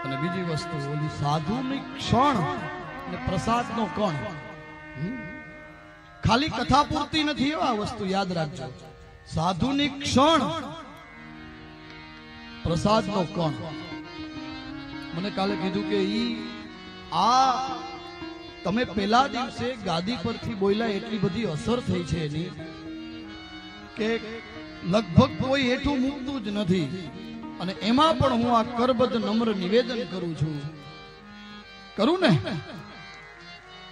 અને બીજી વસ્તુ ઓલી સાધુની ક્ષણ અને પ્રસાદનો કણ. ખાલી કથા પૂરતી નથી આ વસ્તુ યાદ રાખજો. સાધુની ક્ષણ, પ્રસાદનો કણ. મને કાલે કીધું કે આ તમે પેલા દિવસે ગાદી પરથી બોલ્યા એટલી બધી અસર થઈ છે એની કે લગભગ કોઈ હેઠું મૂકતું જ નથી. અને એમાં પણ હું આ કરબદ્ધ નમ્ર નિવેદન કરું છું, કરું ને,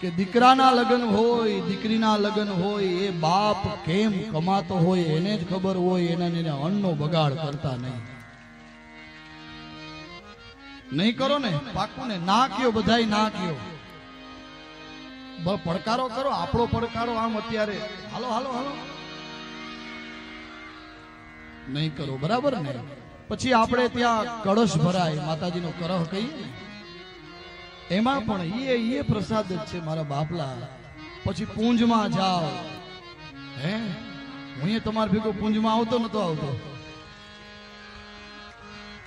કે દીકરાના લગ્ન હોય, દીકરીના લગ્ન હોય, એ બાપ કેમ કમાતો હોય એને જ ખબર હોય. એના અન્નનો બગાડ કરતા નહીં કરો ને, પાકું ને. ના કયો, બધાય ના કયો. પડકારો કરો, આપણો પડકારો આમ અત્યારે હાલો હાલો હાલો નહીં કરો, બરાબર ને. પછી આપણે ત્યાં કળશ ભરાય, માતાજીનો કરહ કહીએ, એમાં પણ એ પ્રસાદ જ છે મારા બાપલા. પછી પૂંજમાં જાઓ, હે હું તમારે ભેગો પૂંજમાં આવતો નતો આવતો.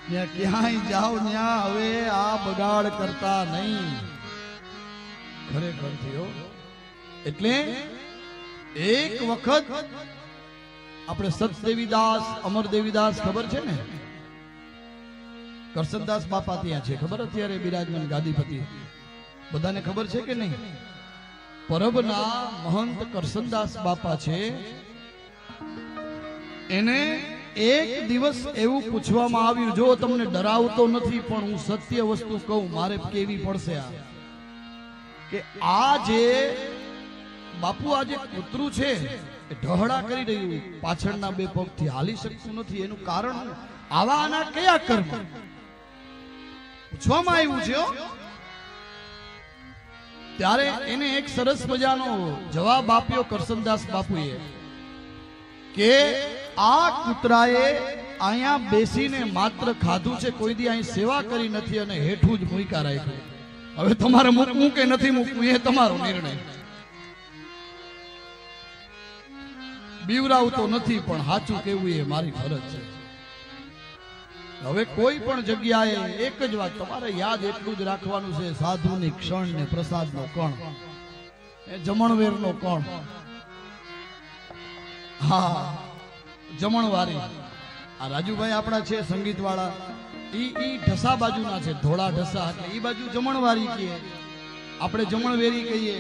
ત્યાં ક્યાંય જાઓ ત્યાં હવે આ બગાડ કરતા નહીં, ખરેખર થયો. એટલે એક વખત આપણે સતદેવીદાસ, અમરદેવીદાસ ખબર છે ને, કરસનદાસ બાપા ત્યાં છે, ખબર અત્યારે બિરાજમાન ગાદીપતિ, બધાને ખબર છે કે નહીં? પરબના મહંત કરસનદાસ બાપા છે. એને એક દિવસ એવું પૂછવામાં આવ્યું, જો તમને ડરાવતો નથી પણ હું સત્ય વસ્તુ કહું, મારે કેવી પડશે આ, કે આ જે બાપુ આ જે કૂતરું છે એ ઢહડા કરી રહ્યું, પાછળના બે પગથી હાલી શકતું નથી, એનું કારણ આવા આના કયા કર્મ? પૂછવામાં આવ્યું છે. ત્યારે એને એક સરસ મજાનો જવાબ આપ્યો કરસનદાસ બાપુએ, કે આ કૂતરાએ અહીંયા બેસીને માત્ર ખાધું છે, કોઈ દી અહીં સેવા કરી નથી અને હેઠું જ મૂક્યા રાખ્યું. હવે તમારે મૂકવું કે નથી મૂકવું એ તમારો નિર્ણય. બીવરાવતો નથી પણ સાચું કેવું એ મારી ફરજ છે. હવે કોઈ પણ જગ્યાએ એક જ વાત તમારે યાદ એટલું જ રાખવાનું છે, સાધુની ક્ષણ ને પ્રસાદનો કણ, એ જમણવેરનો કણ. હા, જમણવારી. આ રાજુભાઈ આપણા છે સંગીત વાળા, ઈ ઢસા બાજુના છે, ધોળા ઢસા, એટલે ઈ બાજુ જમણવારી કહીએ, આપણે જમણવેરી કહીએ.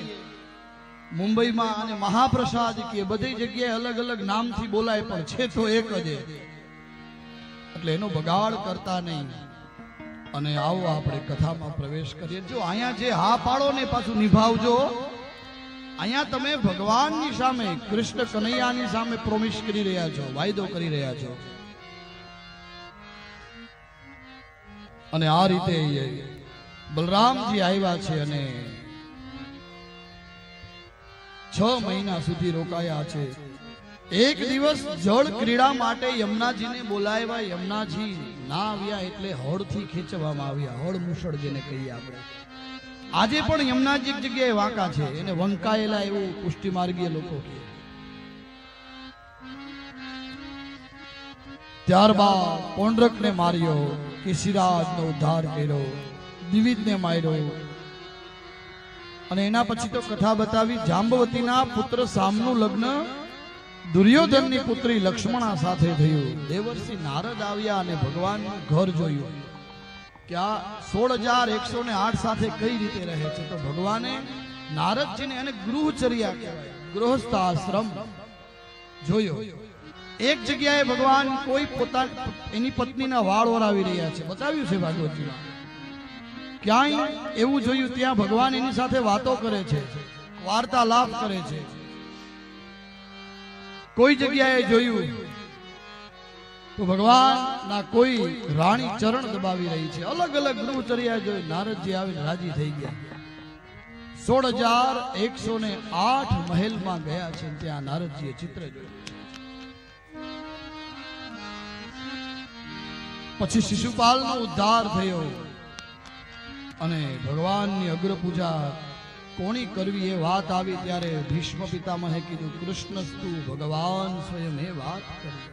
મુંબઈમાં અને મહાપ્રસાદ કહીએ, બધી જગ્યાએ અલગ અલગ નામથી બોલાય પણ છે તો એક જ. એટલે એનો બગાડ કરતા નહીં. અને આવો આપણે કથામાં પ્રવેશ કરીએ. જો અહીંયા જે હા પાડો ને પાછું નિભાવજો. અહીંયા તમે ભગવાનની સામે, કૃષ્ણ કનૈયાની સામે પ્રોમિસ કરી રહ્યા છો, વાયદો કરી રહ્યા છો. અને આ રીતે બલરામજી આવ્યા છે અને 6 મહિના સુધી રોકાયા છે. એક દિવસ જળ ક્રીડા માટે યમુનાજીને બોલાવ્યા. યમુનાજી ના આવ્યા એટલે હળથી ખેંચવામાં આવ્યા. હળ મુસળ જેને કહીએ આપણે. આજે પણ યમુનાજી એક જગ્યાએ વાંકા છે, એને વંકાયેલા એવું પુષ્ટિ માર્ગીય લોકો કહે. ત્યારબાદ પૌંડ્રકને માર્યો, કેશીરાજનો ઉદ્ધાર કર્યો, દિવિજને માર્યો. અને એના પછી તો કથા બતાવી, જાંબવતીના પુત્ર સામનું લગ્ન દુર્યોધનની પુત્રી લક્ષ્મણા સાથે થયું. દેવર્ષિ નારદ આવ્યા અને ભગવાનનું ઘર જોયું કે આ 16,108 સાથે કઈ રીતે રહે છે. તો ભગવાને નારદજીને અને ગૃહચર્યા કહેવાય, ગૃહસ્થ આશ્રમ જોયો. એક જગ્યાએ ભગવાન કોઈ એની પત્નીના વાળ ઓરાવી રહ્યા છે, બતાવ્યું છે ભાગવતજીમાં. ક્યાંય એવું જોયું ત્યાં ભગવાન એની સાથે વાતો કરે છે, વાર્તાલાપ કરે છે. કોઈ જગ્યાએ જોયું તો ભગવાનના કોઈ રાણી ચરણ દબાવી રહી છે. અલગ અલગ ગૃહચર્યા જોઈ નારદજી આવીને રાજી થઈ ગયા. 16,108 મહેલમાં ગયા છે. ત્યાં નારદજીએ ચિત્ર જોયું. પછી શિશુપાલનો ઉદ્ધાર થયો અને ભગવાનની અગ્ર પૂજા કોની કરવી એ વાત આવી ત્યારે ભીષ્મ પિતામહે કીધું, કૃષ્ણસ્તુ ભગવાન સ્વયં એ વાત કરી.